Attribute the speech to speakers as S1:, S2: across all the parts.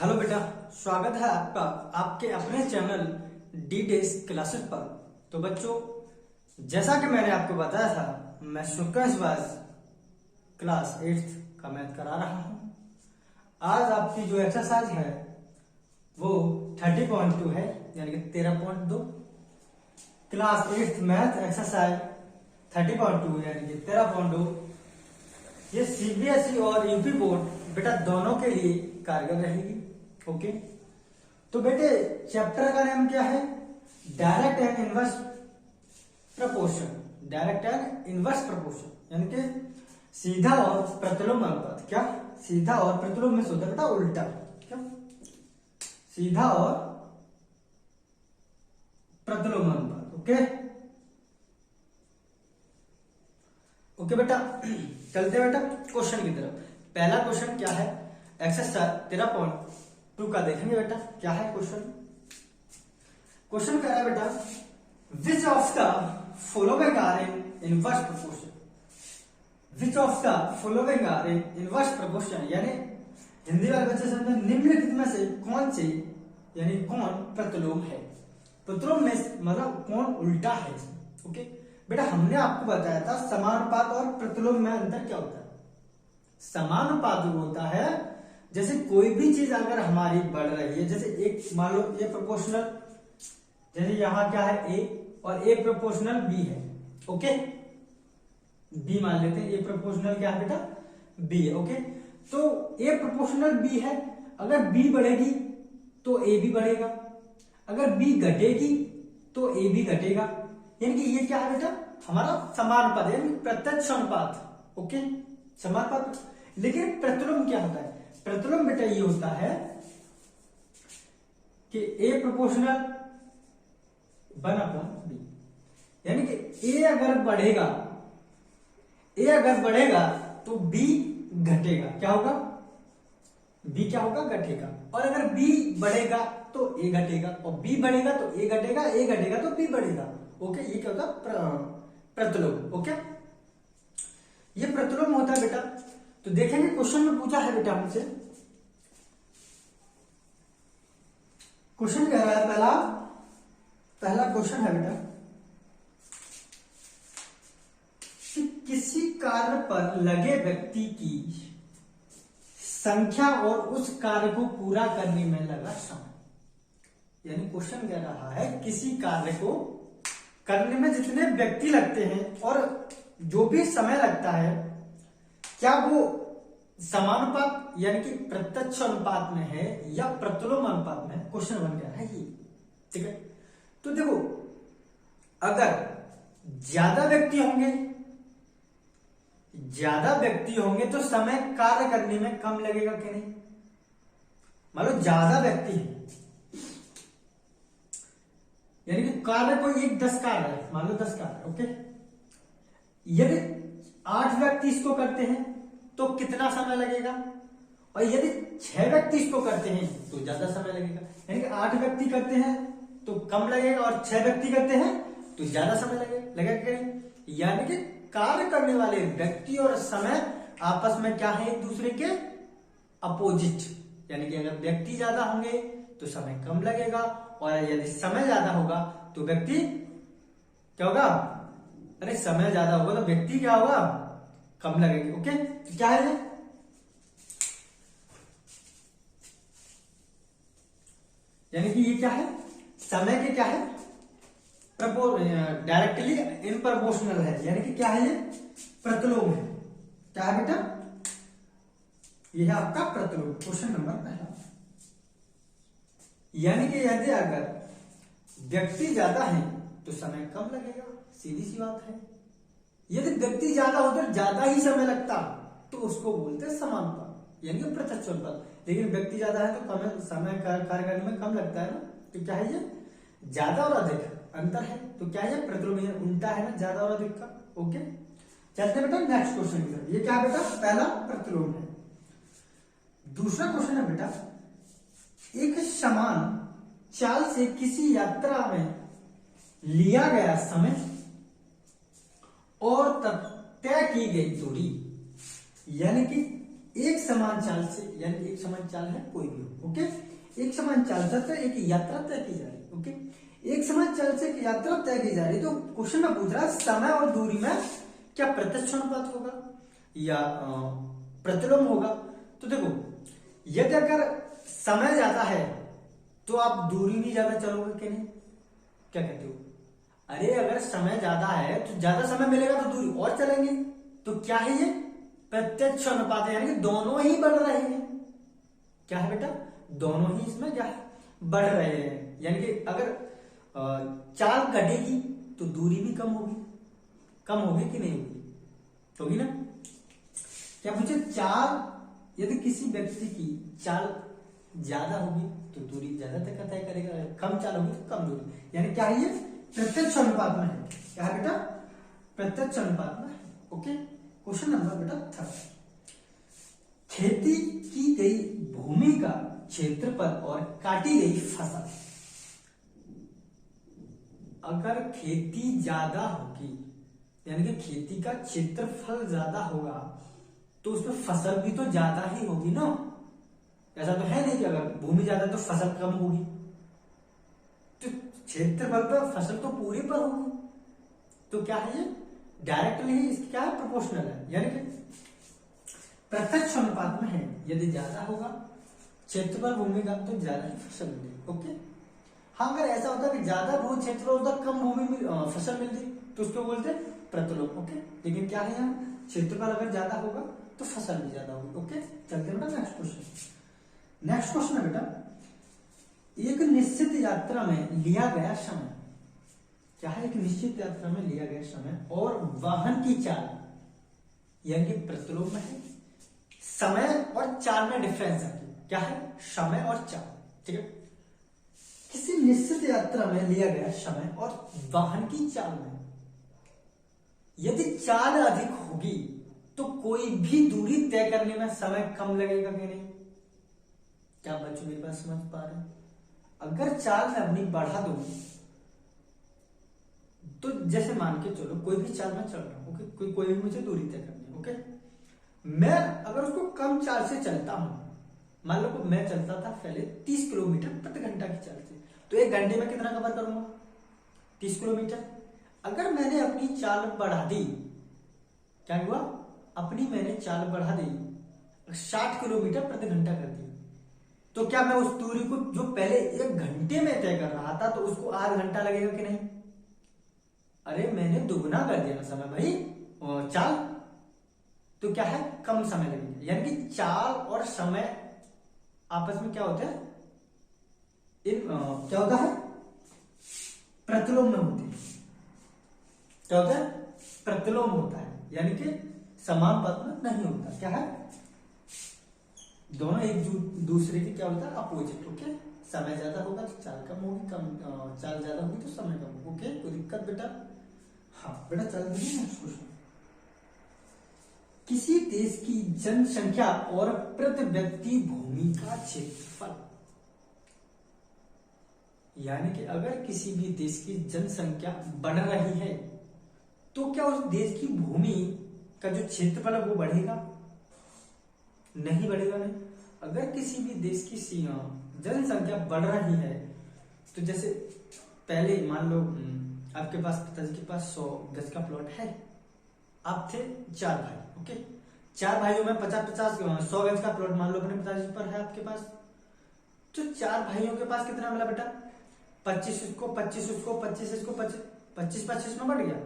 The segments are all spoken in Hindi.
S1: हेलो बेटा, स्वागत है आपका आपके अपने चैनल डी डेज क्लासेस पर। तो बच्चों, जैसा कि मैंने आपको बताया था, मैं शुक्र क्लास 8th का मैथ करा रहा हूं। आज आपकी जो एक्सरसाइज है वो 30.2 है, यानी कि 13.2। क्लास 8th मैथ एक्सरसाइज 30.2 यानी कि 13.2। ये सीबीएसई और यूपी बोर्ड बेटा दोनों के लिए कारगर रहेगी। ओके, तो बेटे चैप्टर का नाम क्या है? Direct and inverse proportion. Direct and inverse proportion यानी कि सीधा और प्रतिलोम अनुपात। क्या सीधा और प्रतिलोम में होता है बेटा उल्टा? क्या सीधा और प्रतिलोम अनुपात। ओके ओके बेटा, चलते बेटा क्वेश्चन की तरफ। पहला क्वेश्चन क्या है? एक्सरसाइज 13.2 का देखेंगे बेटा। क्या है क्वेश्चन? क्वेश्चन कह रहा है बेटा, which of the following are in inverse proportion. Which of the following are in inverse proportion यानी हिंदी वाले बच्चे समझे, निम्नलिखित में से कौन से यानी कौन प्रतिलोम है। प्रतिलोम में मतलब कौन उल्टा है। ओके बेटा, हमने आपको बताया था समानुपात और प्रतिलोम में अंतर क्या होता है। समानुपात होता है जैसे कोई भी चीज अगर हमारी बढ़ रही है, जैसे एक मान लो ए प्रोपोर्शनल, जैसे यहां क्या है ए और ए प्रोपोर्शनल बी है। ओके, बी मान लेते हैं, ए प्रोपोर्शनल क्या है बेटा? बी है। ओके, तो ए प्रोपोर्शनल बी है, अगर बी बढ़ेगी तो ए भी बढ़ेगा, अगर बी घटेगी तो ए भी घटेगा। यानी कि ये क्या है बेटा? हमारा समानुपात यानी प्रत्यक्ष अनुपात। ओके, समानुपात। लेकिन प्रतिलोम क्या होता है? प्रतिलोम बेटा ये होता है कि ए प्रोपोर्शनल 1/b, यानी कि ए अगर बढ़ेगा तो बी घटेगा। क्या होगा? बी क्या होगा? घटेगा। और अगर बी बढ़ेगा तो ए घटेगा, और बी बढ़ेगा तो ए घटेगा, ए घटेगा तो बी बढ़ेगा। ओके, ये क्या होता है? प्रतिलोम। ओके, ये प्रतिलोम होता है बेटा। तो देखेंगे क्वेश्चन में पूछा है बेटा हमसे। क्वेश्चन कह रहा है, पहला क्वेश्चन है बेटा कि किसी कार्य पर लगे व्यक्ति की संख्या और उस कार्य को पूरा करने में लगा समय। यानी क्वेश्चन कह रहा है किसी कार्य को करने में जितने व्यक्ति लगते हैं और जो भी समय लगता है, क्या वो समानुपात यानी कि प्रत्यक्ष अनुपात में है या प्रतिलोम अनुपात में है? क्वेश्चन बन गया है ये। ठीक है, तो देखो, अगर ज्यादा व्यक्ति होंगे तो समय कार्य करने में कम लगेगा कि नहीं? मान लो ज्यादा व्यक्ति है, यानी कि कार्य कोई 10 कार्य है, मान लो 10 कार्य। ओके, यदि 8 व्यक्ति इसको करते हैं तो कितना समय लगेगा? और यदि 6 व्यक्ति इसको करते हैं तो ज्यादा समय लगेगा। यानी कि 8 व्यक्ति करते हैं तो कम लगेगा और 6 व्यक्ति करते हैं तो ज्यादा समय लगेगा कि नहीं? यानी कि कार्य करने वाले व्यक्ति और समय आपस में क्या है? एक दूसरे के अपोजिट। यानी कि अगर व्यक्ति ज्यादा होंगे तो समय कम लगेगा, और यदि समय ज्यादा होगा तो व्यक्ति क्या होगा? अरे समय ज्यादा होगा तो व्यक्ति क्या होगा? कम लगेगी। ओके, तो क्या है ये? यानी कि ये क्या है? समय के क्या है? डायरेक्टली इन प्रोपोर्शनल है, यानी कि क्या है? ये प्रतिलोम है। क्या है बेटा? ये है आपका प्रतिलोम। क्वेश्चन नंबर पहला, यानी कि यदि अगर व्यक्ति ज्यादा है तो समय कम लगेगा, सीधी सी बात है। यदि व्यक्ति ज्यादा हो तो ज्यादा ही समय लगता, तो उसको बोलते हैं समानुपात यानी कि प्रत्यक्ष अनुपात। लेकिन व्यक्ति ज्यादा है तो कम समय कार्य करने में कम लगता है ना। तो क्या है? ये ज्यादा और अधिक अंतर है। तो क्या है? प्रतिलोम उल्टा है ना, ज्यादा और अधिक का। ओके, चलते बेटा नेक्स्ट क्वेश्चन की तरफ। ये क्या है बेटा? पहला प्रतिलोम है। दूसरा क्वेश्चन है बेटा, एक समान चाल से किसी यात्रा में लिया गया समय और तय की गई दूरी, यानी कि एक समान चाल से, यानी एक समान चाल है कोई भी हो, ओके, एक समान चाल से एक यात्रा तय की जा रही, ओके, एक समान चाल से एक यात्रा तय की जा रही। तो क्वेश्चन में पूछ रहा है समय और दूरी में क्या प्रत्यक्ष अनुपात होगा या प्रतिलोम होगा। तो देखो यदि अगर समय ज्यादा है तो आप दूरी भी ज्यादा चलोगे कि नहीं, क्या कहते हो? अरे अगर समय ज्यादा है तो ज्यादा समय मिलेगा तो दूरी और चलेंगे, तो क्या है ये प्रत्यक्ष अनुपात है, यानी कि दोनों ही बढ़ रहे हैं। क्या है बेटा? दोनों ही इसमें क्या है, बढ़ रहे हैं। यानी कि अगर चाल घटेगी तो दूरी भी कम होगी, कम होगी कि नहीं होगी? होगी ना। क्या पूछे? चाल, यदि किसी व्यक्ति की चाल ज्यादा होगी तो दूरी ज्यादा तय करेगा, कम चाल होगी तो कम दूरी, यानी क्या है ये प्रत्यक्ष अनुपात में है। क्या है बेटा? प्रत्यक्ष अनुपात में है, ओके। क्वेश्चन नंबर बेटा 3, खेती की गई भूमि का क्षेत्रफल और काटी गई फसल। अगर खेती ज्यादा होगी, यानी कि खेती का क्षेत्रफल ज्यादा होगा तो उसमें फसल भी तो ज्यादा ही होगी ना। ऐसा तो है नहीं कि अगर भूमि ज्यादा तो फसल कम होगी, तो क्षेत्रफल पर फसल तो पूरी पर होगी। तो क्या है ये डायरेक्टली ही क्या है, प्रोपोर्शनल है, यानी कि प्रत्यक्ष अनुपात में है। यदि ज्यादा होगा क्षेत्रफल भूमि का तो ज्यादा ही फसल मिलेगी, ओके। हाँ, अगर ऐसा होता है कि ज्यादा भू क्षेत्र उधर कम भूमि फसल मिलती तो उसको बोलते प्रतिलोम, ओके। लेकिन क्या है यहाँ क्षेत्रफल अगर ज्यादा होगा तो फसल भी ज्यादा होगी, ओके। चलते हैं बेटा नेक्स्ट क्वेश्चन। नेक्स्ट क्वेश्चन है बेटा, एक निश्चित यात्रा में लिया गया समय। क्या है? एक निश्चित यात्रा में लिया गया समय और वाहन की चाल, यानी कि प्रतिलोम में है। समय और चाल में डिफरेंस है, क्या है? समय और चाल, ठीक है। किसी निश्चित यात्रा में लिया गया समय और वाहन की चाल में यदि चाल अधिक होगी तो कोई भी दूरी तय करने में समय कम लगेगा कि नहीं? क्या बच्चों मेरी बात समझ पा रहे हैं? अगर चाल मैं अपनी बढ़ा दूं तो जैसे मान के चलो कोई भी चाल में चल रहा हूं, ओके, कोई भी मुझे दूरी तय करनी है, ओके। मैं अगर उसको कम चाल से चलता हूं, मान लो मैं चलता था पहले 30 किलोमीटर प्रति घंटा की चाल से, तो एक घंटे में कितना कवर करूंगा? 30 किलोमीटर। अगर मैंने अपनी चाल बढ़ा दी, क्या हुआ? अपनी मैंने चाल बढ़ा दी 60 किलोमीटर प्रति घंटा कर दी, तो क्या मैं उस दूरी को जो पहले 1 घंटे में तय कर रहा था तो उसको आधा घंटा लगेगा कि नहीं? अरे मैंने दुगुना कर दिया ना समय भाई, चाल, तो क्या है कम समय लगेगा। यानी कि चाल और समय आपस में क्या होता है, क्या होता है? प्रतिलोम में होते हैं। क्या होता है? प्रतिलोम होता है, यानी कि समान पद में नहीं होता। क्या है? दोनों एक दूसरे के क्या होता है, अपोजिट, ओके। समय ज्यादा होगा तो चाल कम होगी, चाल ज्यादा होगी तो समय कम होगा, ओके। कोई दिक्कत बेटा? हाँ बेटा, चल दीजिए नेक्स्ट क्वेश्चन। किसी देश की जनसंख्या और प्रति व्यक्ति भूमि का क्षेत्रफल, यानी कि अगर किसी भी देश की जनसंख्या बढ़ रही है तो क्या उस देश की भूमि का जो क्षेत्रफल है वो बढ़ेगा? नहीं बढ़ेगा, नहीं। अगर किसी भी देश की जनसंख्या बढ़ रही है तो जैसे पहले मान लो आपके पास, पिताजी के पास 100 गज का प्लॉट है, आप थे 4 भाई, ओके। 4 भाइयों में 100 गज का प्लॉट मान लो अपने पिताजी पर है आपके पास, तो 4 भाइयों के पास कितना मिला बेटा? 25 उसको, 25 उसको, 25 इसको, 25 में बढ़ गया।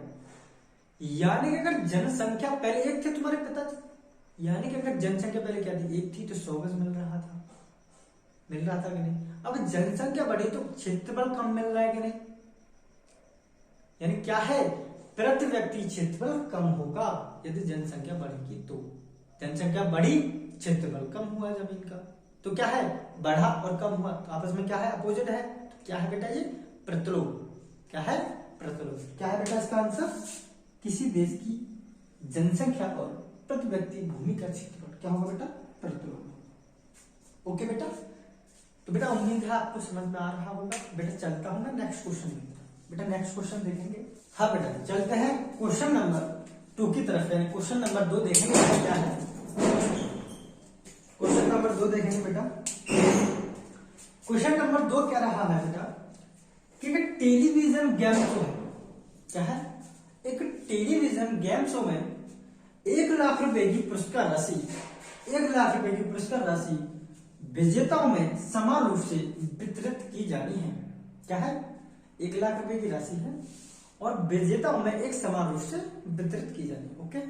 S1: यानी कि अगर जनसंख्या पहले 1 थे तुम्हारे पिताजी, यानी कि अगर जनसंख्या पहले क्या थी? 1 थी, तो 100 गज मिल रहा था कि नहीं? अब जनसंख्या बढ़ी तो क्षेत्रफल कम मिल रहा है कि नहीं? यानी क्या है, प्रति व्यक्ति क्षेत्रफल कम होगा यदि जनसंख्या बढ़ेगी तो। जनसंख्या बढ़ी, क्षेत्रफल कम हुआ जमीन का, तो क्या है, बढ़ा और कम हुआ, तो आपस में क्या है, अपोजिट है। तो क्या है बेटा? ये प्रतिलोम। क्या है? प्रतिलोम। क्या है बेटा इसका आंसर? किसी देश की जनसंख्या और प्रति व्यक्ति भूमि का क्षेत्रफल क्या होगा बेटा? प्रतिलोम। ओके बेटा, तो बेटा उम्मीद है आपको समझ में आ रहा होगा। बेटा चलता हूं मैं नेक्स्ट क्वेश्चन में। बेटा नेक्स्ट क्वेश्चन देखेंगे। हाँ बेटा चलते हैं क्वेश्चन नंबर 2 की तरफ, यानी क्वेश्चन नंबर 2 देखेंगे क्या है। 2 देखेंगे बेटा। क्वेश्चन नंबर 2 क्या रहा है बेटा कि टेलीविजन गेम शो है, क्या है, एक टेलीविजन गेम शो में 1 लाख रुपए की पुरस्कार राशि, 1 लाख रुपए की पुरस्कार राशि विजेताओं में समान रूप से वितरित की जानी है। क्या है, 1 लाख रुपए की राशि है और विजेताओं में एक समान रूप से वितरित की जानी है। ओके,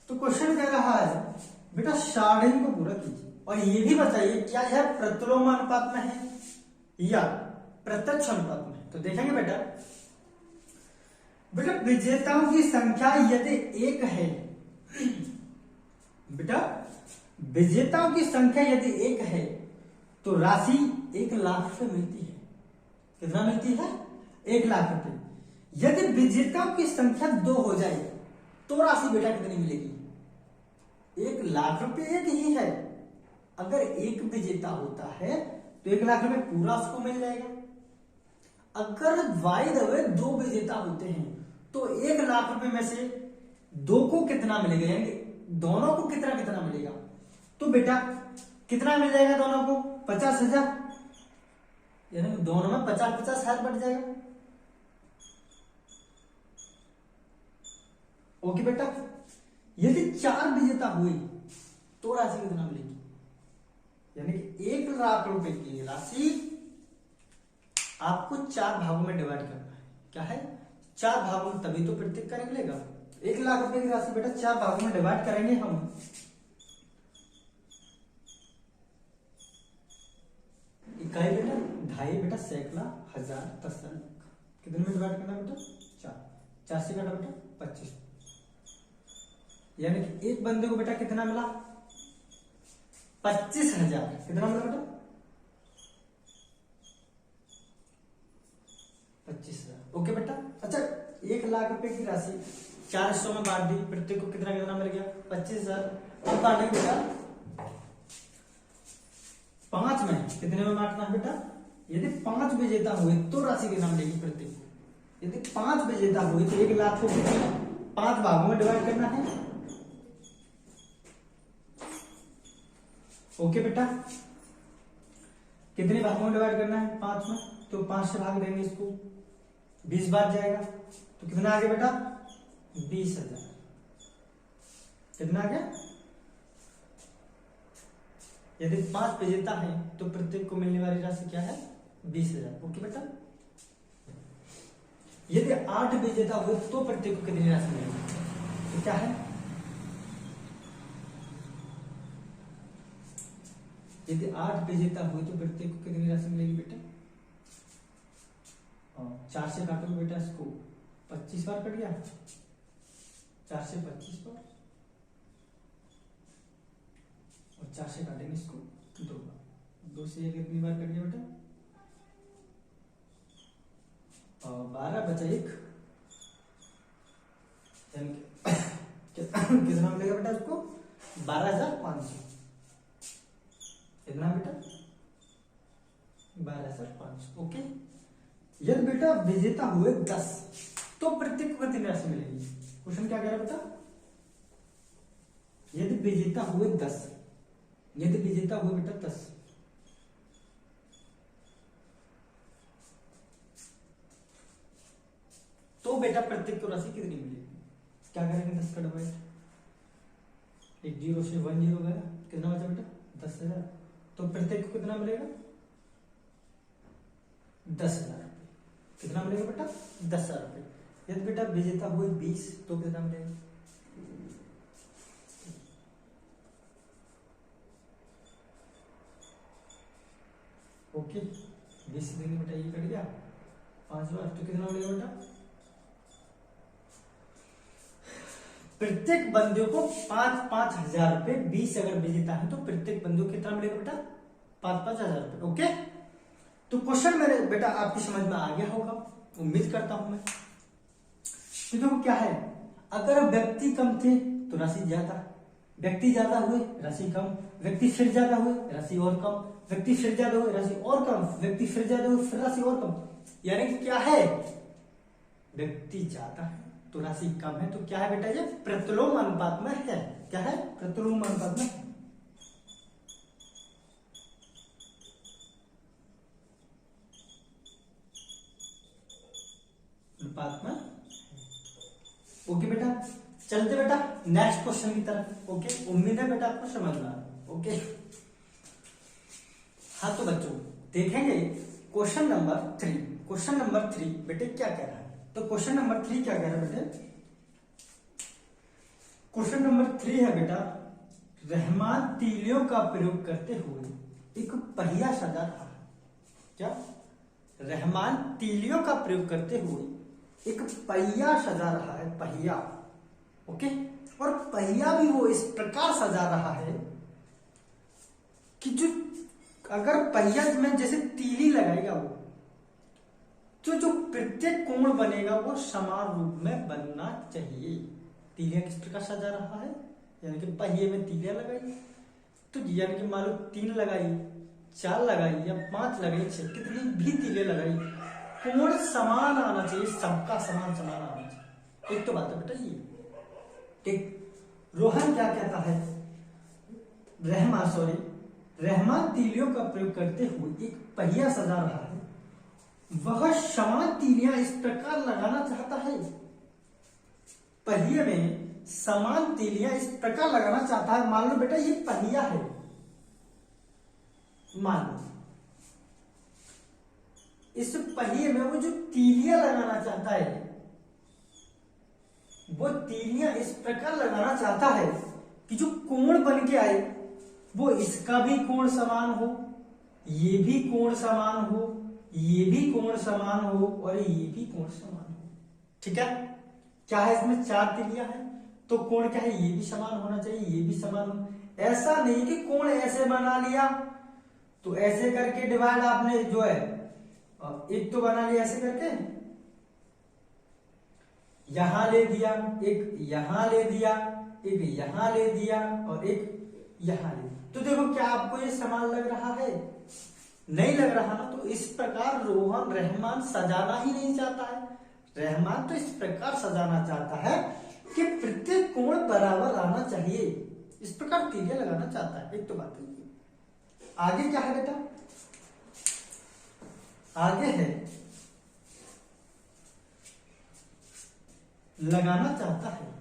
S1: तो क्वेश्चन क्या रहा है बेटा, सारणी को पूरा कीजिए और ये भी बताइए क्या यह प्रतिलोम अनुपात में है या प्रत्यक्ष अनुपात में। तो देखेंगे बेटा, बेटा विजेताओं की संख्या यदि 1 है, बेटा विजेताओं की संख्या यदि 1 है तो राशि 1 लाख रुपए मिलती है। कितना मिलती है, 1 लाख रुपए। यदि विजेताओं की संख्या 2 हो जाए तो राशि बेटा कितनी मिलेगी, 1 लाख रुपए एक ही है। अगर एक विजेता होता है तो 1 लाख रुपए पूरा उसको मिल जाएगा। अगर बाय द वे 2 विजेता होते हैं तो 1 लाख रुपए में से 2 को कितना मिलेगा, यानी दोनों को कितना कितना मिलेगा। तो बेटा कितना मिल जाएगा दोनों को, 50,000, यानी दोनों में 50,000 बढ़ जाएगा। ओके बेटा, यदि 4 विजेता हुए तो राशि कितना मिलेगी, यानी कि 1 लाख रुपए की राशि आपको 4 भागों में डिवाइड करना है। क्या है, 4 भागों में, तभी तो प्रत्येक का निकलेगा। 1 लाख रुपए की राशि बेटा 4 भागों में डिवाइड करेंगे हम। इकाई बेटा, ढाई बेटा, सैकड़ा, हजार, दशक, कितने में डिवाइड करना बेटा, 4 से काटा बेटा 25, यानी कि एक बंदे को बेटा कितना मिला, 25,000। कितना मिला बेटा, 25,000। ओके बेटा, अच्छा 1 लाख रुपए की राशि 4 हिस्सों में बांट दी, प्रत्येक को कितना कितना मिल गया, 25,000। अब बांटेंगे बेटा 5 में, कितने में बांटना है बेटा, यदि 5 विजेता हुए तो राशि कितना मिलेगी प्रत्येक को। यदि 5 विजेता हुए तो 1 लाख को 5 भागों में डिवाइड करना है। ओके बेटा, कितने भागों में डिवाइड करना है, 5 में, तो 5 से भाग देंगे इसको, 20 बार जाएगा तो कितना आ गया बेटा, 20,000। कितना आ गया, यदि 5 विजेता है तो प्रत्येक को मिलने वाली राशि क्या है, 20,000। ओके बेटा, यदि 8 विजेता हुए तो प्रत्येक को कितनी राशि मिलेगी, तो क्या है, यदि 8 विजेता हुए तो प्रत्येक को कितनी राशि मिलेगी बेटा, 4 से काटोगे बेटा इसको, 25 बार कट गया, 4 से 25 बार, और 4 से काटेंगे इसको 2 बार, 2 से कितनी बार कट गया बेटा, 12 बचा 1, कितना मिलेगा बेटा उसको, 12,500। कितना बेटा, 12,500। ओके, यदि बेटा विजेता हुए 10 तो प्रत्येक को कितनी राशि मिलेगी। क्वेश्चन क्या कह रहा है बेटा, यदि विजेता हुए 10, यदि विजेता हुए बेटा 10, तो बेटा प्रत्येक को राशि कितनी मिलेगी। क्या करेंगे, 10 का डिवाइड, एक 0 से 1 0 गया, कितना बचा बेटा, 10,000। तो प्रत्येक को कितना मिलेगा, 10,000 रुपए। कितना मिलेगा बेटा, 10,000 रुपए। यदि बेटा विजेता हुए 20 तो कितना मिलेगा, ओके 20 से देंगे बेटा, ये कट गया 5 बार, तो कितना मिलेगा बेटा, प्रत्येक बंदे को 5-5 हजार रुपए। 20 अगर विजेता है तो प्रत्येक बंदे को कितना मिलेगा बेटा, 5-5 हजार रुपए। ओके, तो क्वेश्चन मेरे बेटा आपकी समझ में आ गया होगा, उम्मीद करता हूं मैं। तो देखो क्या है, अगर व्यक्ति कम थे तो राशि ज्यादा, व्यक्ति ज्यादा हुए राशि कम, व्यक्ति फिर ज्यादा हुए राशि और कम, व्यक्ति फिर ज्यादा हुए राशि और कम, व्यक्ति फिर ज्यादा हुए फिर राशि और कम। यानी कि क्या है, व्यक्ति ज्यादा है तो राशि कम है, तो क्या है बेटा, ये प्रतिलोम अनुपात में है। क्या है, प्रतिलोम अनुपात में है। चलते बेटा नेक्स्ट क्वेश्चन की तरफ। ओके, उम्मीद है बेटा आपको समझ में आ रहा। ओके, हाँ तो बच्चों देखेंगे क्वेश्चन नंबर 3। क्वेश्चन नंबर 3 बेटे क्या कह रहा है? तो क्वेश्चन नंबर 3 क्या कह रहा है बेटे? क्वेश्चन नंबर 3 है बेटा, रहमान तीलियों का प्रयोग करते हुए एक पहिया सजा रहा है। क्या? रहमान तीलियों का प्रयोग करते हुए एक पहिया सजा रहा है, पहिया। ओके, और पहिया भी वो इस प्रकार सजा रहा है कि जो अगर पहिया में जैसे तीली लगाएगा वो जो प्रत्येक कोण बनेगा वो समान रूप में बनना चाहिए। तीलियां किस प्रकार सजा रहा है, यानी कि पहिए में तीलियां लगाई, तो यानी कि मान लो 3 लगाई, 4 लगाई या 5 लगाई, 6, कितनी भी तीलियां लगाई, कोण समान आना चाहिए, सबका समान समान आना चाहिए। एक तो बात है बेटा ये। ठीक, रोहन क्या कहता है? रहमान तीलियों का प्रयोग करते हुए एक पहिया सजा रहा है, वह समान तीलियां इस प्रकार लगाना चाहता है। पहिए में समान तीलियां इस प्रकार लगाना चाहता है। मान लो बेटा ये पहिया है, मान लो इस पहिए में वो जो तीलियां लगाना चाहता है, वो तीलियां इस प्रकार लगाना चाहता है कि जो कोण बन के आए वो इसका भी कोण समान हो, ये भी कोण समान हो, ये भी कोण समान हो और ये भी कोण समान हो। ठीक है, क्या है इसमें 4 तीलियां हैं तो कोण क्या है, ये भी समान होना चाहिए, ये भी समान हो। ऐसा नहीं कि कोण ऐसे बना लिया तो ऐसे करके डिवाइड आपने जो है एक तो बना लिया ऐसे करके, यहां ले दिया, एक यहां ले दिया, एक यहां ले दिया और एक यहां ले दिया। तो देखो क्या आपको ये समान लग रहा है? नहीं लग रहा ना। तो इस प्रकार रहमान सजाना ही नहीं चाहता है। रहमान तो इस प्रकार सजाना चाहता है कि प्रत्येक कोण बराबर आना चाहिए, इस प्रकार तीलियां लगाना चाहता है। एक तो बात है। आगे क्या है बेटा? आगे है लगाना चाहता है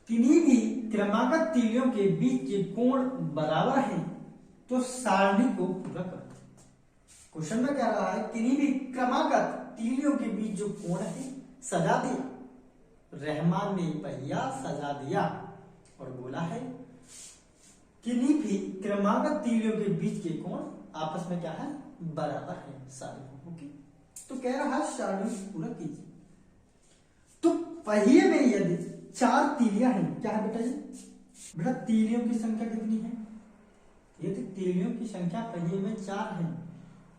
S1: किन्हीं भी क्रमागत तीलियों के बीच के कोण बराबर हैं तो सारणी को पूरा कर दो। क्वेश्चन में कह रहा है किन्हीं भी क्रमागत तीलियों के बीच जो कोण है सजा दिया। रहमान ने पहिया सजा दिया और बोला है किन्हीं भी क्रमागत तीलियों के बीच के कोण आपस में क्या है, बराबर है सारणी। ओके, तो कह रहा है सारणी पूरा कीजिए। तो पहिए में यदि 4 तीलियां हैं, क्या है बेटा ये? बेटा तीलियों की संख्या कितनी है? यदि तीलियों की संख्या पहिए में 4 है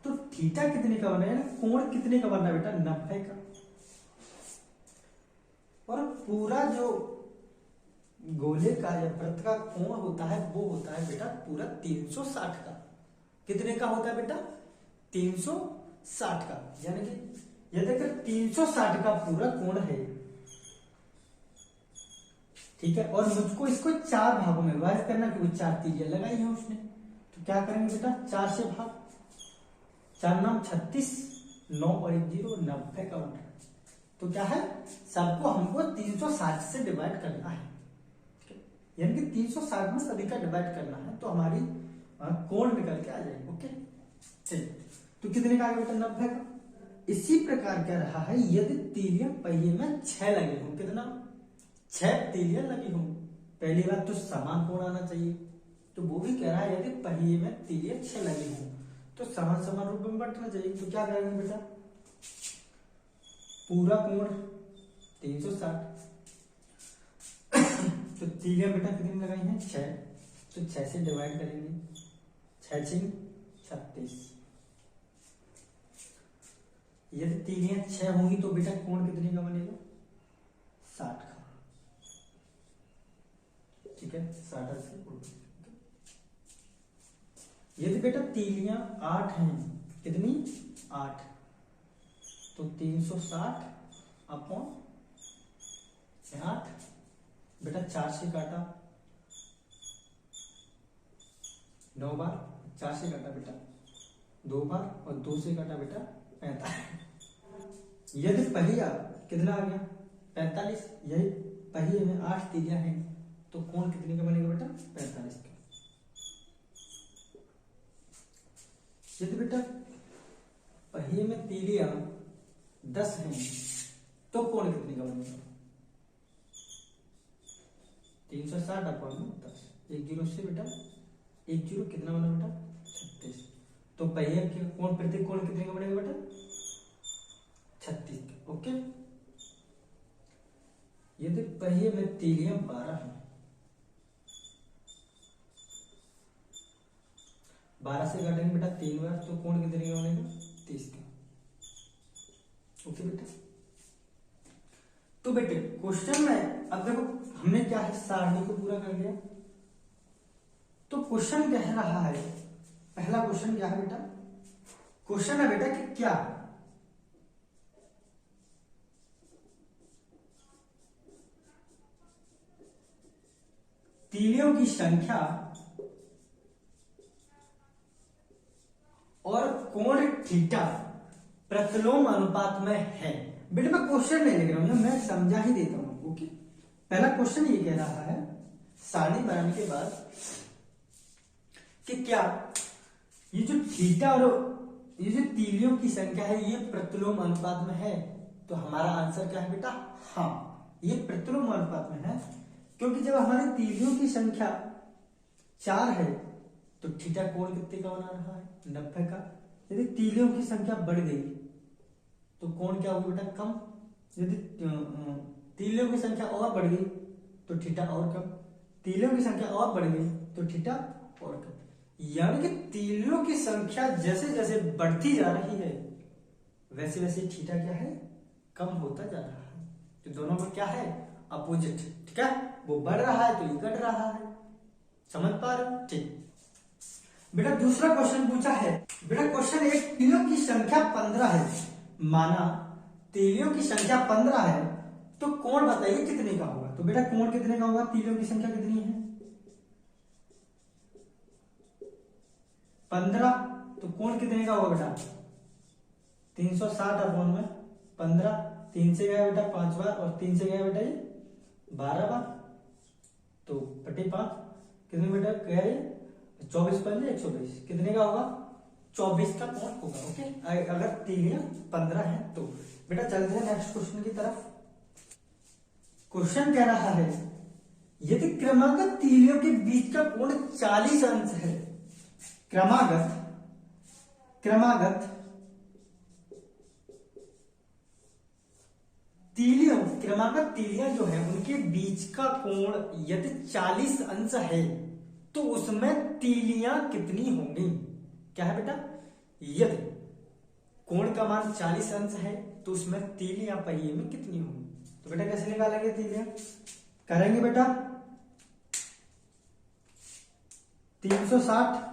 S1: तो थीटा कितने का बना है, कोण कितने का बना बेटा? 90 का। और पूरा जो गोले का या वृत्त का कोण होता है वो होता है बेटा पूरा 360 का। कितने का होता है बेटा? 360 का। यानी कि यदि अगर 360 का पूरा कोण है, ठीक है, और मुझको इसको 4 भागों में विभाजित करना, क्योंकि 4 तीलियां लगाई है उसने, तो क्या करेंगे बेटा? 4 से भाग, 4 नाम 36, 9 और 1 0, 90 का बन रहा है। तो क्या है, सबको हमको 360 से डिवाइड करना है, यानी कि 360 में सभी का डिवाइड करना है तो हमारी कोण निकल के आ जाएगी। ओके, चलिए, तो कितने का आ गया बेटा? 90 का। इसी प्रकार कह रहा है यदि तीलियां पहिए में 6 लगे हों, कितना? 6 तीलियां लगी हों, पहली बात तो समान कोण आना चाहिए। तो वो भी कह रहा है यदि पहिए में तीलियां 6 लगी हों तो समान समान रूप में बंटना चाहिए। तो क्या करेंगे बेटा? पूरा कोण 360, तो तीलियां बेटा कितनी लगाई हैं? 6, तो 6 से डिवाइड करेंगे, 6 6 36। यदि तीलियां 6 होंगी तो बेटा कोण कितने का बनेगा? 60 का। ठीक है, 60 से यदि बेटा तीलियां 8 हैं, कितनी? 8, तो 360 अपॉन 8, बेटा 4 से काटा 9 बार, 4 से काटा बेटा 2 बार और 2 से काटा बेटा 45। यदि पहिया कितना आ गया 45, यही पहिए में 8 तीलियां हैं तो कोण कितने का बनेगा बेटा 45 का। यदि बेटा पहिए में तीलियां 10 हैं तो कोण कितने का बनेगा 360 अपॉन 10। एक जीरो से बेटा एक जीरो कितना बना बेटा 36। तो पहिए के कोण प्रत्येक कोण कितने का बनेगा बेटा 36 का। ओके। यदि पहिए में तीलियां 12 हैं, 12 से काटेंगे बेटा 3 बार तो कोण कितने का बनेगा 30 का। ओके बेटा। तो बेटे क्वेश्चन में अब देखो हमने क्या है सारणी को पूरा कर लिया। तो क्वेश्चन कह रहा है, पहला क्वेश्चन क्या है बेटा, क्वेश्चन है बेटा कि क्या तीलियों की संख्या और कोण थीटा प्रतिलोम अनुपात में है। बेटा मैं क्वेश्चन नहीं लिख रहा हूं, मैं समझा ही देता हूं। ओके। पहला क्वेश्चन ये कह रहा है सारणी बनाने के बाद कि क्या ये जो थीटा और ये जो तीलियों की संख्या है ये प्रतिलोम अनुपात में है। तो हमारा आंसर क्या है बेटा, हाँ ये प्रतिलोम अनुपात में है, क्योंकि जब हमारी तीलियों की संख्या 4 है तो थीटा कोण कितने का बना रहा है 90 का। यदि तीलियों की संख्या बढ़ गई तो कोण क्या होगी बेटा कम। यदि तीलियों की संख्या और बढ़ गई तो थीटा और कम, तीलियों की संख्या और बढ़ गई तो थीटा और कम। यानी कि तीलियों की संख्या जैसे जैसे बढ़ती जा रही है वैसे वैसे थीटा क्या है कम होता जा रहा है। तो दोनों में क्या है अपोजिट। ठीक है, वो बढ़ रहा है तो ये घट रहा है। समझ पा रहे हो। ठीक बेटा दूसरा क्वेश्चन पूछा है। बेटा क्वेश्चन एक तीलियों की संख्या 15 है, माना तीलियों की संख्या 15 है तो कोण बताइए कितने का होगा। तो बेटा कोण कितने का होगा, तीलियों की संख्या कितनी है 15, तो कोण कितने का होगा बेटा 360 अपॉन में 15। 3 से गया बेटा 5 बार और 3 से गया बेटा ये 12 बार, तो बटे 5 कितने बेटा गया ये 24 पंजे 120, कितने का होगा 24 का कोण होगा। ओके, अगर तीलियां 15 है तो। बेटा चलते हैं नेक्स्ट क्वेश्चन की तरफ। क्वेश्चन कह रहा है यदि क्रमागत तीलियों के बीच का कोण 40 अंश है, क्रमागत तीलियां जो है उनके बीच का कोण यदि 40 अंश है तो उसमें तीलियां कितनी होंगी। क्या है बेटा, यदि कोण का मान 40 अंश है तो उसमें तीलियां पहिए में कितनी होंगी। तो बेटा कैसे निकालेंगे तीलियां, करेंगे बेटा 360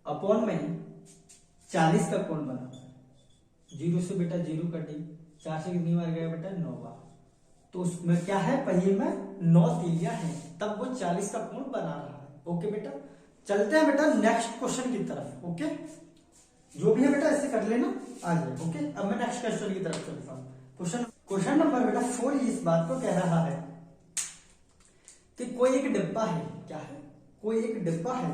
S1: अपॉन में 40 का कोण बना, 0 से बेटा 0 कटी, 4 से कितनी बार गया बेटा 9 बार, तो उसमें क्या है पहिए में 9 तीलियां हैं, तब वो 40 का कोण बना रहा है। ओके बेटा, चलते हैं बेटा नेक्स्ट क्वेश्चन की तरफ। ओके, जो भी है बेटा ऐसे कर लेना आ जाए। ओके, अब मैं नेक्स्ट क्वेश्चन की तरफ चलता हूँ। क्वेश्चन नंबर बेटा 4 इस बात को कह रहा है कि कोई एक डिब्बा है। क्या है, कोई एक डिब्बा है,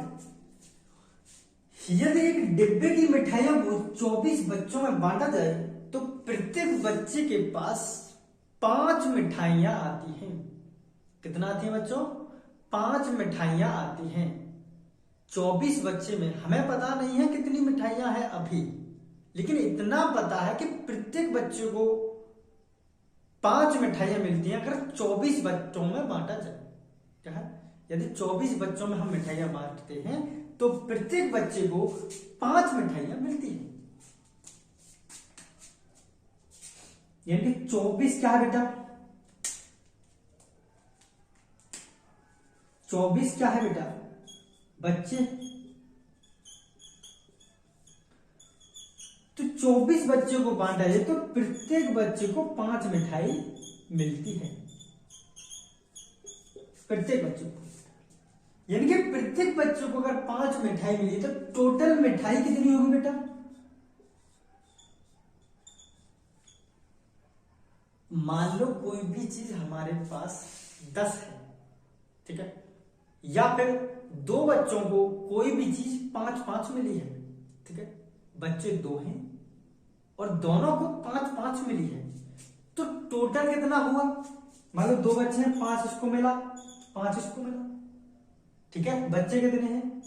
S1: यदि एक डिब्बे की मिठाइयों को 24 बच्चों में बांटा जाए तो प्रत्येक बच्चे के पास 5 मिठाइयां आती हैं। कितना आती है बच्चों, 5 मिठाइयां आती हैं। 24 बच्चे में हमें पता नहीं है कितनी मिठाइयां हैं अभी, लेकिन इतना पता है कि प्रत्येक बच्चे को 5 मिठाइयां मिलती हैं अगर 24 बच्चों में बांटा जाए। क्या है, यदि 24 बच्चों में हम मिठाइयां बांटते हैं तो प्रत्येक बच्चे को 5 मिठाइयां मिलती हैं। यानी कि 24 क्या है बेटा, 24 क्या है बेटा बच्चे, तो 24 बच्चों को बांटा जाए तो प्रत्येक बच्चे को 5 मिठाई मिलती है। प्रत्येक बच्चे को, यानी कि प्रत्येक बच्चों को अगर 5 मिठाई मिली तो टोटल मिठाई कितनी होगी बेटा मान लो कोई भी चीज हमारे पास 10 है, ठीक है, या फिर दो बच्चों को कोई भी चीज 5-5 मिली है, ठीक है, बच्चे 2 हैं और दोनों को 5-5 मिली है, तो टोटल कितना हुआ? मान लो 2 बच्चे हैं, 5 इसको मिला, 5 इसको मिला, ठीक है, बच्चे कितने हैं?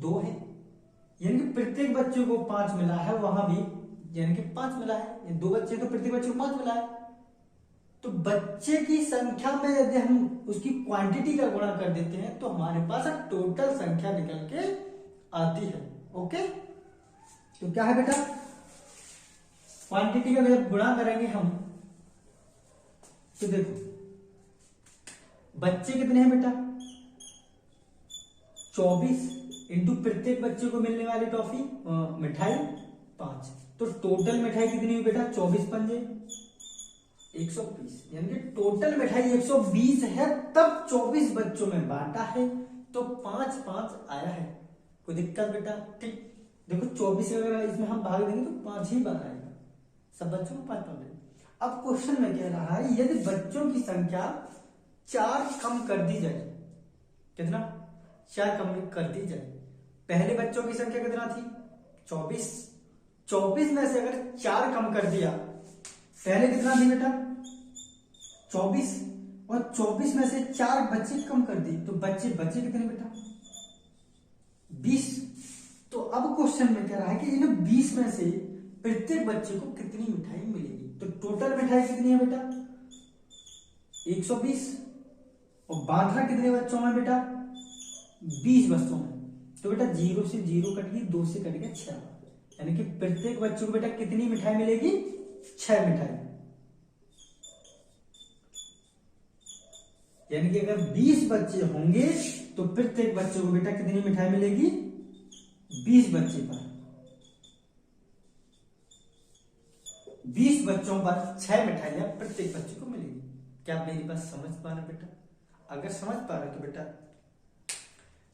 S1: 2 हैं, यानी कि प्रत्येक बच्चे को 5 मिला है, वहां भी यानी कि 5 मिला है, 2 बच्चे तो प्रत्येक बच्चे को 5 मिला है। तो बच्चे की संख्या में यदि हम उसकी क्वांटिटी का गुणा कर देते हैं तो हमारे पास टोटल संख्या निकल के आती है। ओके, तो क्या है बेटा, क्वांटिटी का जब गुणा करेंगे हम तो देखो बच्चे कितने हैं बेटा? 24 इंटू प्रत्येक बच्चे को मिलने वाली टॉफी मिठाई 5, तो टोटल मिठाई कितनी हुई बेटा? 24 पंजे 120, यानी कि टोटल मिठाई 120 है, तब 24 बच्चों में बांटा है तो 5-5 आया है। कोई दिक्कत बेटा? ठीक, देखो 24 अगर इसमें हम भाग देंगे तो 5 ही बार आएगा, सब बच्चों को 5-5 देंगे। अब क्वेश्चन में कह रहा है यदि बच्चों की संख्या 4 कम कर दी जाए, कितना? 4 कम कर दी जाए, पहले बच्चों की संख्या कितना थी? 24, 24 में से अगर 4 कम कर दिया, पहले कितना थी बेटा? 24, और 24 में से 4 बच्चे कम कर दी तो बच्चे कितने बेटा? 20। तो अब क्वेश्चन में कह रहा है कि इन 20 में से प्रत्येक बच्चे को कितनी मिठाई मिलेगी? तो टोटल मिठाई कितनी है बेटा? 120, और बांटना कितने बच्चों में बेटा? 20 बच्चों में। तो बेटा 0 से 0 कट गई, 2 से कट गया 6, यानी कि प्रत्येक बच्चे को बेटा कितनी मिठाई मिलेगी? 6 मिठाई। यानी कि अगर 20 बच्चे होंगे तो प्रत्येक बच्चे को बेटा कितनी मिठाई मिलेगी? 20 बच्चे पर 20 बच्चों पर 6 मिठाइयां प्रत्येक बच्चे को मिलेगी। क्या आप मेरी बात समझ पा रहे बेटा? अगर समझ पा रहे तो बेटा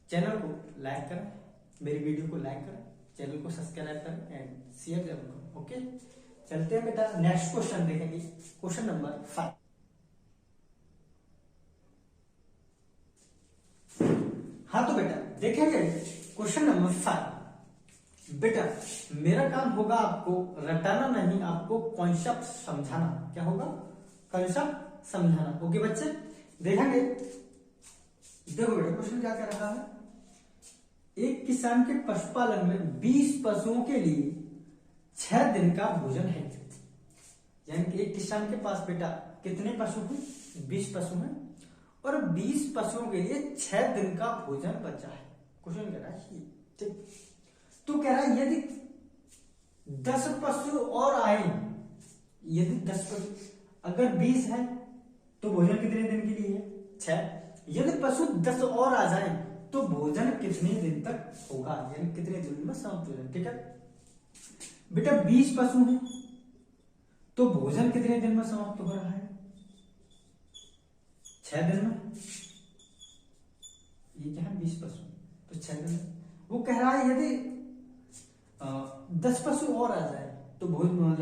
S1: चैनल को लाइक करें, मेरी वीडियो को लाइक करें, चैनल को सब्सक्राइब करें एंड शेयर जरूर करें। ओके, चलते हैं बेटा, नेक्स्ट क्वेश्चन देखेंगे, क्वेश्चन नंबर 5। हाँ तो बेटा देखेंगे क्वेश्चन नंबर 5। बेटा मेरा काम होगा आपको रटाना नहीं, आपको कॉन्सेप्ट समझाना। क्या होगा? कॉन्सेप्ट समझाना। ओके बच्चे, देखेंगे। देखो बेटा क्वेश्चन क्या कह रहा है, एक किसान के पशुपालन में 20 पशुओं के लिए 6 दिन का भोजन है। यानी कि एक किसान के पास बेटा कितने पशु हैं? 20 पशु हैं, और 20 पशुओं के लिए 6 दिन का भोजन बचा है। क्वेश्चन कह रहा है ठीक, तो कह रहा है यदि 10 पशु और आए, यदि 10 पशु, अगर 20 है तो भोजन कितने दिन के लिए है? 6। यदि पशु 10 और आ जाए तो भोजन कितने दिन तक होगा, यानी कितने दिन में समाप्त हो जाए। ठीक है बेटा, 20 पशु हैं तो भोजन कितने दिन में समाप्त हो रहा है? 6 दिन में। ये क्या है? 20 पशु तो 6 दिन में। वो कह रहा है यदि 10 पशु और आ जाए तो भोजन,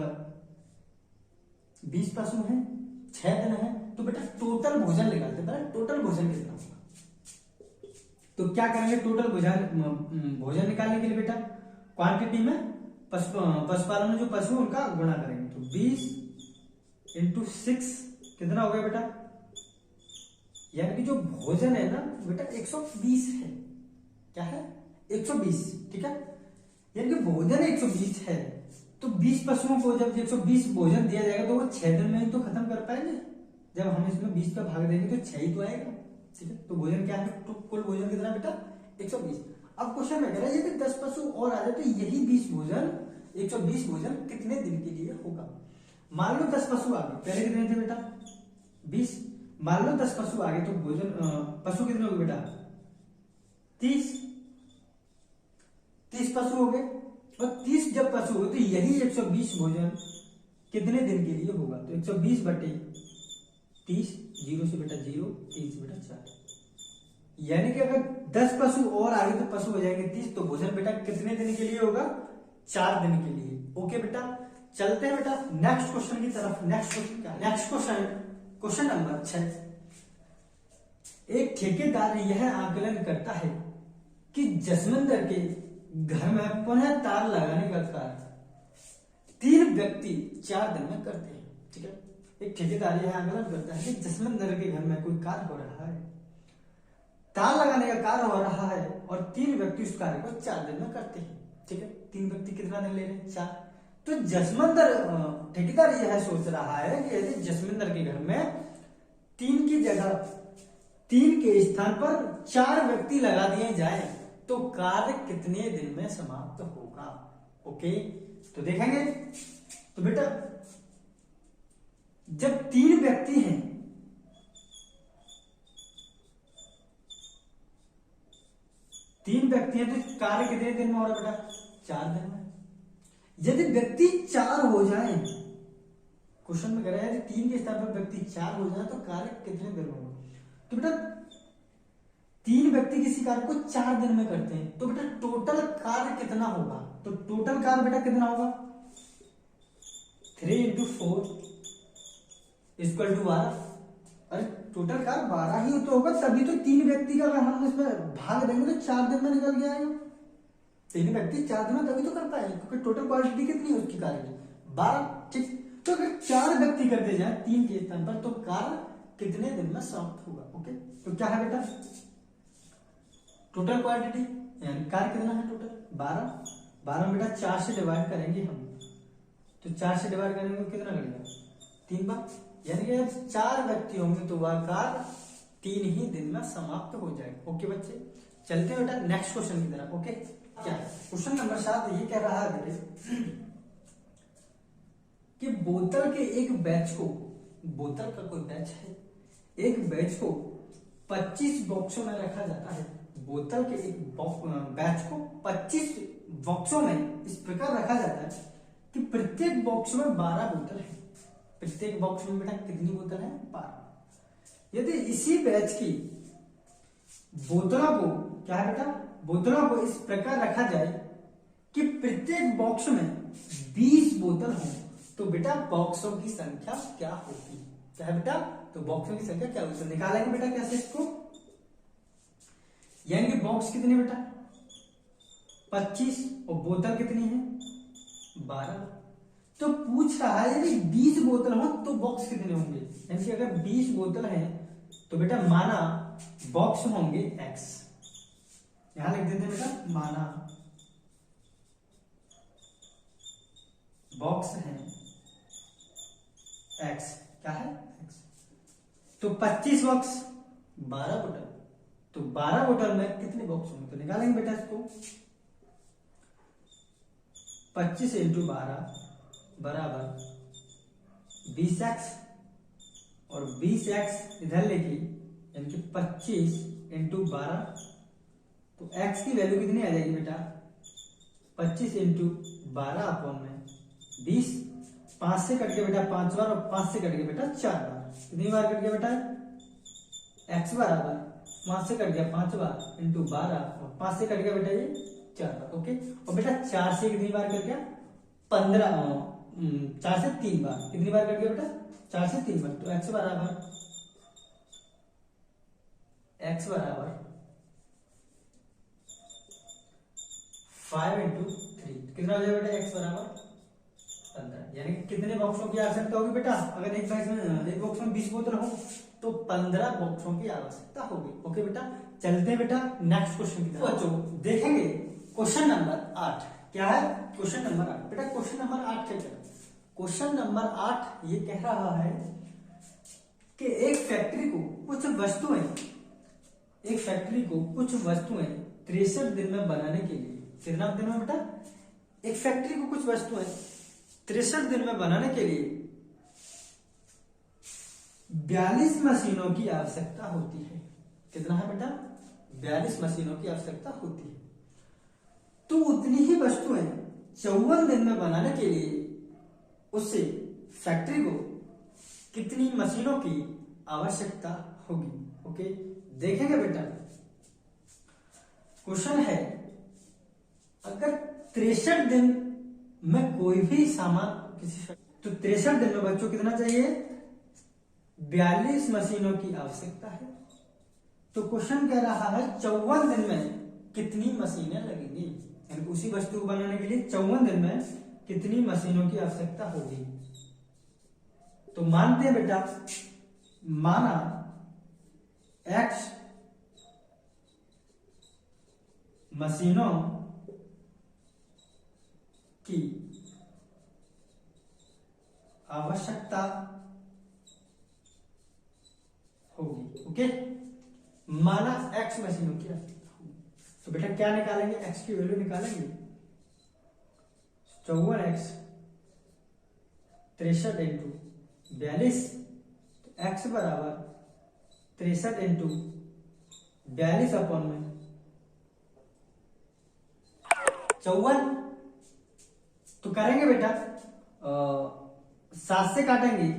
S1: 20 पशु हैं, 6 दिन है, तो बेटा टोटल भोजन निकालते हैं। टोटल भोजन कितना होगा? तो क्या करेंगे? टोटल भोजन निकालने के लिए बेटा क्वांटिटी में पशुपालन में जो पशु उनका गुणा करेंगे, तो 20 इंटू 6 कितना हो गया बेटा? यानी कि जो भोजन है ना बेटा 120 है। क्या है? 120। ठीक है, यानी कि भोजन 120 है, तो 20 पशुओं को जब 120 भोजन दिया जाएगा तो वो 6 दिन में ही तो खत्म कर पाएंगे। जब हम इसमें 20 का भाग देंगे तो 6 ही तो आएगा। ठीक है, तो भोजन क्या है? तो कुल भोजन कितना बेटा? 120। अब क्वेश्चन में कह रहा है यदि 10 पशु और आ जाए तो यही 20 भोजन, 120 भोजन कितने दिन के लिए होगा? मान लो 10 पशु आ गए, पहले कितने थे बेटा? 20। मान लो 10 पशु आ गए तो भोजन पशु कितने हो गए बेटा? 30 पशु हो गए, और 30 जब पशु हो तो यही 120 भोजन कितने दिन के लिए होगा? तो 120 बटे 30, 0 से बेटा 0, 3 से बेटा 4, यानी कि अगर 10 पशु और आगे तो पशु हो जाएंगे 30, तो भोजन बेटा कितने दिन के लिए होगा? 4 दिन के लिए। ओके बेटा, चलते हैं बेटा नेक्स्ट क्वेश्चन की तरफ। नेक्स्ट क्वेश्चन क्या? Next question, question number 6। एक ठेकेदार यह आकलन करता है कि जसमंदर के घर में पुनः तार लगाने का कार्य 3 व्यक्ति 4 दिन में करते हैं। ठीक है, एक ठेकेदार यह आकलन करता है कि जसमंदर के घर में कोई कार्य हो रहा है, तार लगाने का कार्य हो रहा है और 3 व्यक्ति उस कार्य को 4 दिन में करते हैं। ठीक है, 3 व्यक्ति कितना दिन ले रहे हैं? 4। तो जसमंदर ठेकेदार यह सोच रहा है कि यदि जसमंदर के घर में 3 की जगह 3 के स्थान पर 4 व्यक्ति लगा दिए जाए तो कार्य कितने दिन में समाप्त होगा? ओके, तो देखेंगे। तो बेटा जब 3 व्यक्ति हैं, तो कार्य कितने दिन में हो रहा है बेटा? 4 दिन में। यदि व्यक्ति 4 हो जाए, क्वेश्चन में कह रहा है यदि 3 के स्थान पर व्यक्ति 4 हो जाए तो कार्य कितने दिन में होगा? तो बेटा 3 व्यक्ति किसी कार्य को 4 दिन में करते हैं, तो बेटा टोटल कार्य कितना होगा? तो टोटल कार्य बेटा कितना होगा? 3 × 4 = 12। अरे टोटल कार्य 12 ही तो होगा, तभी तो 3 व्यक्ति का अगर हम इसमें भाग देंगे तो 4 दिन में निकल गया है। 3 व्यक्ति 4 दिन में तभी तो कर पाएंगे, क्योंकि टोटल क्वांटिटी कितनी है उसकी कार्य की? 12। ठीक, तो अगर 4 व्यक्ति करते जाए 3 के स्थान पर तो कार्य कितने दिन में समाप्त होगा? ओके, तो क्या है बेटा? टोटल क्वांटिटी यानी कार्य कितना है टोटल? 12। 12 बेटा 4 से डिवाइड करेंगे हम, तो 4 से डिवाइड करेंगे तो कितना करेगा? 3 बार, यानी कि जब 4 व्यक्ति होंगे तो वह कार्य 3 ही दिन में समाप्त हो जाएगा। ओके बच्चे, चलते हैं बेटा नेक्स्ट क्वेश्चन की तरफ। ओके, क्या है क्वेश्चन नंबर 7? ये कह रहा है कि बोतल के एक बैच को, बोतल का कोई बैच है, एक बैच को 25 बॉक्सों में रखा जाता है। बोतल के एक बैच को 25 बॉक्सों में इस प्रकार रखा जाता है कि प्रत्येक बॉक्स में 12 बोतल है। प्रत्येक बॉक्स में बेटा कितनी बोतल है? 12। यदि इसी बैच की बोतलों को, क्या है बेटा? बोतलों को इस प्रकार रखा जाए कि प्रत्येक बॉक्स में 20 बोतल हो, तो बेटा बॉक्सों की संख्या क्या होगी? क्या है बेटा? तो बॉक्सों की संख्या क्या होगी? तो निकालेंगे बेटा कैसे इसको? यानी बॉक्स कितने बेटा? 25 और बोतल कितनी है? 12। तो पूछ रहा है यदि 20 बोतल हो तो बॉक्स कितने होंगे? यानी कि अगर 20 बोतल है तो बेटा माना बॉक्स होंगे x। यहां लिख देते हैं बेटा, माना बॉक्स है x। क्या है? x। तो 25 बॉक्स 12 बोतल, तो 12 बोतल में कितने बॉक्स होंगे? तो निकालेंगे बेटा इसको। 25 × 12 बराबर 20x, और 20x इधर लेके यानी कि 25 × 12, तो x की वैल्यू कितनी आ जाएगी बेटा? 25 × 12/20। 5 से कट गया बेटा 5 बार, और 5 से कट गया बेटा 4 बार। कितनी बार कट गया बेटा? x बराबर 5 से कट गया 5 बार × 12, और 5 से कट गया बेटा ये 4 बार। ओके, और बेटा 4 से कितनी बार कट गया? 15। 4 से 3 बार। कितनी बार कट गया बेटा? 4 से 3 बार। तो x बराबर 5 × 3 कितना हो जाएगा बेटा? x बराबर 15। यानी कि कितने बॉक्सों की आवश्यकता होगी बेटा? अगर एक बॉक्स में 20 बोतल हो तो 15 बॉक्सों की आवश्यकता होगी। ओके बेटा, चलते हैं बेटा नेक्स्ट क्वेश्चन की तरफ। बच्चों देखेंगे क्वेश्चन नंबर 8। क्या है? Question number 8। बेटा क्वेश्चन नंबर 8 क्या है? क्वेश्चन नंबर 8 ये कह रहा है कि एक फैक्ट्री को कुछ वस्तुएं 63 दिन में बनाने के लिए, कितना दिन में बेटा? एक फैक्ट्री को कुछ वस्तुएं 63 दिन में बनाने के लिए 42 मशीनों की आवश्यकता होती है। कितना है बेटा? 42 मशीनों की आवश्यकता होती है। तो उतनी ही वस्तुएं 54 दिन में बनाने के लिए उससे फैक्ट्री को कितनी मशीनों की आवश्यकता होगी? ओके, देखेंगे बेटा क्वेश्चन है, अगर 63 दिन में कोई भी सामान तो 63 दिन में बच्चों कितना चाहिए, 42 मशीनों की आवश्यकता है। तो क्वेश्चन कह रहा है 54 दिन में कितनी मशीनें लगेंगी, यानी उसी वस्तु को बनाने के लिए 54 दिन में कितनी मशीनों की आवश्यकता होगी। तो मानते हैं बेटा, माना x मशीनों की आवश्यकता होगी। ओके, माना x मशीनों की आवश्यकता होगी, तो बेटा क्या निकालेंगे, x की वैल्यू निकालेंगे। 54x 63 इंटू 42, तो x बराबर 63 इंटू 42 अपॉन में 54। तो करेंगे बेटा 7 से काटेंगे,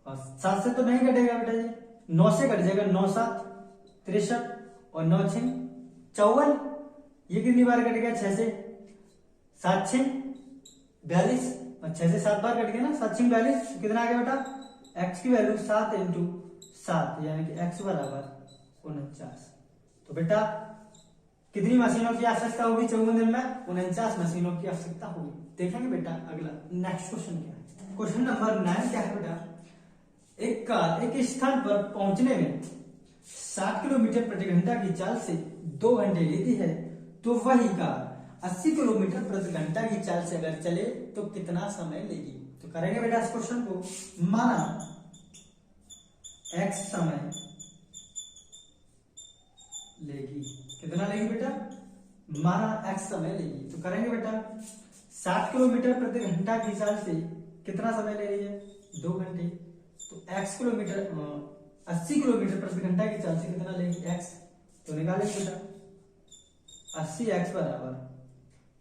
S1: और 7 से तो नहीं कटेगा बेटा जी, 9 से कट जाएगा। 9 7 63 और 9 6 54। ये कितनी बार कट गया, 6 से 7 6 42, और 6 से 7 बार कट गया ना, 7 6 42। कितना आ गया बेटा, x की वैल्यू 7 इंटू 7, यानी कि x बराबर 49। तो बेटा कितनी मशीनों की आवश्यकता होगी 54 दिन में, 49 मशीनों की आवश्यकता होगी। देखेंगे बेटा अगला नेक्स्ट क्वेश्चन क्या है। क्वेश्चन नंबर 9 क्या है बेटा, एक कार एक स्थान पर पहुंचने में 60 किलोमीटर प्रति घंटा की चाल से 2 घंटे लेती है, तो वही कार 80 किलोमीटर प्रति घंटा की चाल से अगर चले तो कितना समय लेगी। तो करेंगे बेटा इस क्वेश्चन को, माना x समय लेगी, कितना लेगी बेटा, माना x समय लेगी। तो करेंगे बेटा 60 किलोमीटर प्रति घंटा की चाल से कितना समय ले रही है, 2 घंटे। तो x किलोमीटर 80 किलोमीटर प्रति घंटा की चाल से कितना लेगी x, तो निकालेंगे बेटा 80x बराबर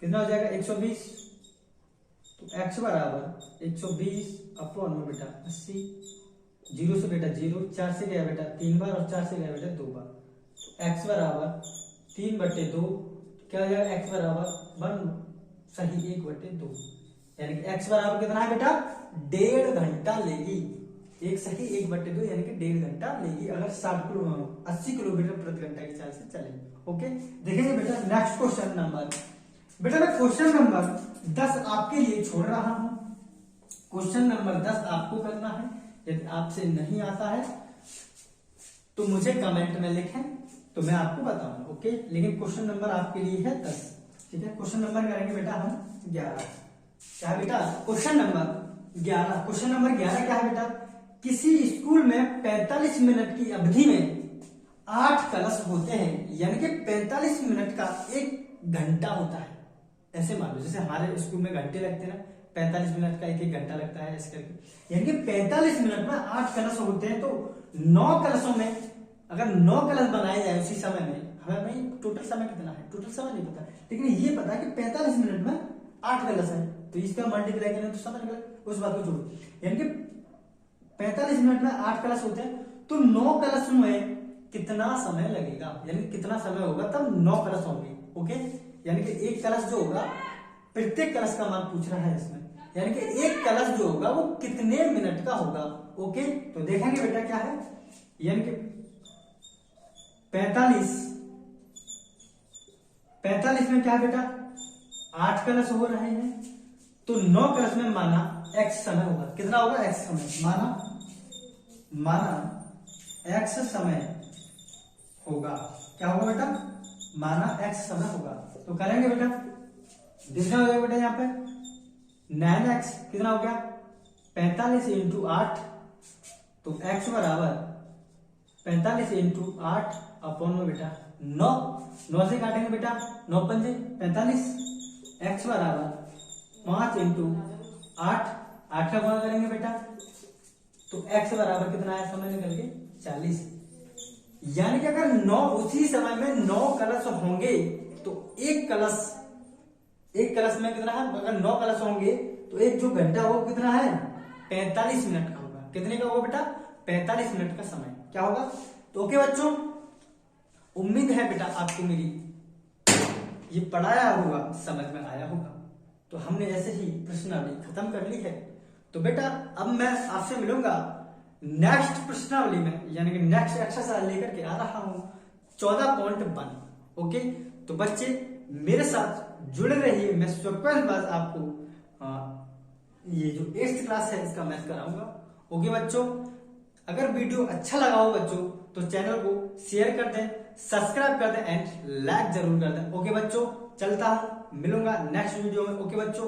S1: कितना हो जाएगा 120। तो x बराबर 120 अपॉन में बेटा 80, 0 से बेटा 0, 4 से गया बेटा 3 बार और 4 से गया बेटा 2 बार। तो x बराबर 3/2, क्या हो जाएगा x बराबर 1 सही 1/2, यानी कि x बराबर कितना है बेटा, 1.5 घंटा लेगी। एक सही 1/2 यानी कि 1.5 घंटा लेगी अगर 80 किलोमीटर प्रति घंटा की चाल से चले। ओके, देखेंगे बेटा नेक्स्ट क्वेश्चन नंबर, बेटा मैं क्वेश्चन नंबर 10 आपके लिए छोड़ रहा हूं। क्वेश्चन नंबर 10 आपको करना है, यदि आपसे नहीं आता है तो मुझे कमेंट में लिखें, तो मैं आपको बताऊंगा। ओके, लेकिन क्वेश्चन नंबर आपके लिए है 10। ठीक है, क्वेश्चन नंबर करेंगे बेटा हम 11। क्या है बेटा, क्वेश्चन नंबर 11। क्वेश्चन नंबर 11 क्या है बेटा, किसी स्कूल में 45 मिनट की अवधि में 8 कलश होते हैं, यानी कि 45 मिनट का 1 घंटा होता है। ऐसे मान लो जैसे हमारे स्कूल में घंटे लगते हैं ना, 45 मिनट का 1 घंटा लगता है ऐसे करके, यानी कि 45 मिनट में 8 कलश होते हैं। तो 9 कलशों में अगर 9 कलश बनाए जाए उसी समय में, हमें भाई टोटल समय कितना है, टोटल समय नहीं पता, लेकिन ये पता है कि 45 मिनट में 8 कलश है, तो इसका मल्टीप्लाई करें तो समय निकले, उस बात को छोड़ो। यानी कि 45 मिनट में 8 कलश होते हैं, तो 9 कलश में कितना समय लगेगा, यानी कितना समय होगा तब 9 कलश होंगे। ओके, यानी कि एक कलश जो होगा, प्रत्येक कलश का मान पूछ रहा है इसमें, यानी कि एक कलश जो होगा वो कितने मिनट का होगा। ओके, तो देखेंगे बेटा क्या है, यानी कि 45 में क्या है बेटा, 8 कलश हो रहे हैं, तो 9 कलश में माना x समय होगा। कितना होगा, x समय, माना x समय होगा। क्या होगा बेटा, माना x समय होगा। तो करेंगे बेटा, कितना हो जाएगा बेटा यहाँ पे 9x, कितना हो गया 45 इंटू 8, तो x बराबर 45 इंटू 8 अपॉन में बेटा 9 से काटेंगे बेटा, 9 पंजे 45, x बराबर 5 इंटू 8 का गुणा करेंगे बेटा, तो x बराबर कितना आया समय निकल के 40। यानी कि अगर 9 उसी समय में 9 कलश होंगे तो एक कलश में कितना है, अगर 9 कलश होंगे तो एक जो घंटा होगा कितना है 45 मिनट का होगा। कितने का होगा बेटा, 45 मिनट का समय क्या होगा। तो ओके बच्चों, उम्मीद है बेटा आपको मेरी ये पढ़ाया होगा समझ में आया होगा। तो हमने ऐसे ही प्रश्नावली खत्म कर ली है। तो बेटा अब मैं आपसे मिलूंगा नेक्स्ट प्रश्नावली में, यानी कि नेक्स्ट एक्सरसाइज लेकर के आ रहा हूं 14.1। ओके, तो बच्चे मेरे साथ जुड़े रहिए। मैं स्वप्न बाद आपको ये जो 8th क्लास है इसका मैथ कराऊंगा। ओके बच्चों, अगर वीडियो अच्छा लगा हो बच्चों तो चैनल को शेयर कर दें, सब्सक्राइब कर दें एंड लाइक जरूर कर दें। ओके बच्चों, चलता हूं, मिलूंगा नेक्स्ट वीडियो में। ओके बच्चों,